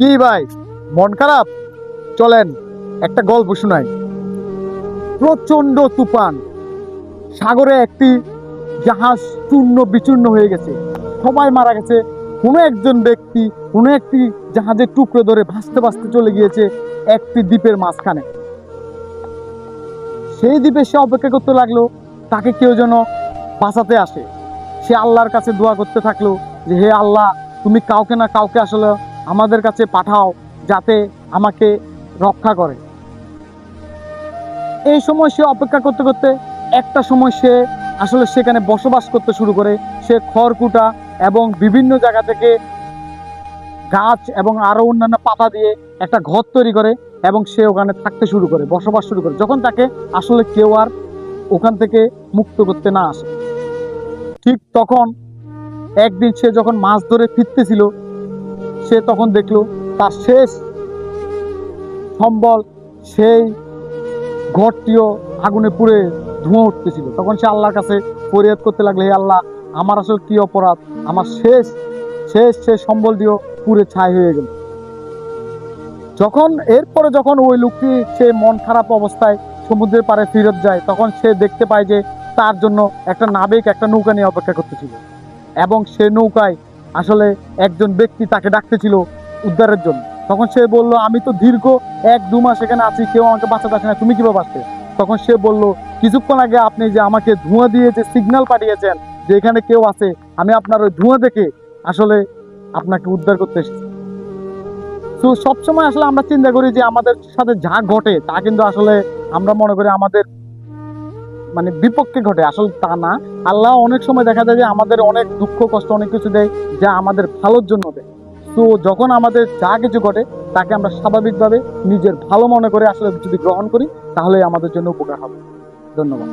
কি ভাই, মন খারাপ? চলেন একটা গল্প শোনাই। প্রচন্ড তুফান, সাগরে একটি জাহাজ চূর্ণ বিচূর্ণ হয়ে গেছে, সবাই মারা গেছে। কোনো একজন ব্যক্তি কোনো একটি জাহাজের টুকরো ধরে ভাসতে ভাসতে চলে গিয়েছে একটি দ্বীপের মাঝখানে। সেই দ্বীপে সে অপেক্ষা করতে লাগলো তাকে কেউ যেন বাঁচাতে আসে। সে আল্লাহর কাছে দোয়া করতে থাকলো যে হে আল্লাহ, তুমি কাউকে না কাউকে আসলে আমাদের কাছে পাঠাও যাতে আমাকে রক্ষা করে। এই সময় সে অপেক্ষা করতে করতে একটা সময় সে আসলে সেখানে বসবাস করতে শুরু করে। সে খড়কুটা এবং বিভিন্ন জায়গা থেকে গাছ এবং আরো অন্যান্য পাতা দিয়ে একটা ঘর তৈরি করে এবং সে ওখানে থাকতে শুরু করে, বসবাস শুরু করে, যখন তাকে আসলে কেউ আর ওখান থেকে মুক্ত করতে না আসে। ঠিক তখন একদিন সে যখন মাছ ধরে ফিরতেছিল, সে তখন দেখলো তার শেষ সম্বল সেই ঘরটিও আগুনে পুড়ে ধোঁয়া উঠতেছিল। তখন সে আল্লাহর কাছে ফরিয়াদ করতে লাগলো, হে আল্লাহ, আমার আসলে কি অপরাধ, আমার শেষ শেষ শেষ সম্বলটিও পুড়ে ছাই হয়ে গেল। যখন ওই লোকটি সে মন খারাপ অবস্থায় সমুদ্রের পাড়ে ফিরত যায়, তখন সে দেখতে পায় যে তার জন্য একটা নাবিক একটা নৌকা নিয়ে অপেক্ষা করতেছিল এবং সে নৌকায় আসলে একজন ব্যক্তি তাকে ডাকতেছিল উদ্ধারের জন্য। তখন সে বলল, আমি তো দীর্ঘ 1-2 মাস এখানে আছি, কেউ আমাকে বাঁচাতে আসে না, তুমি কিভাবে বাঁচতে? তখন সে বলল, কিছুক্ষণ আগে আপনি যে আমাকে ধোঁয়া দিয়ে যে সিগন্যাল পাঠিয়েছেন যে এখানে কেউ আছে, আমি আপনার ওই ধোঁয়া দেখে আসলে আপনাকে উদ্ধার করতে এসেছি। তো সবসময় আসলে আমরা চিন্তা করি যে আমাদের সাথে যা ঘটে তা কিন্তু আসলে আমরা মনে করি আমাদের মানে বিপক্ষে ঘটে, আসলে তা না। আল্লাহ অনেক সময় দেখা যায় যে আমাদের অনেক দুঃখ কষ্ট অনেক কিছু দেয় যা আমাদের ভালোর জন্য দেয়। তো যখন আমাদের যা কিছু ঘটে তাকে আমরা স্বাভাবিকভাবে নিজের ভালো মনে করে আসলে যদি গ্রহণ করি, তাহলে আমাদের জন্য উপকার হবে। ধন্যবাদ।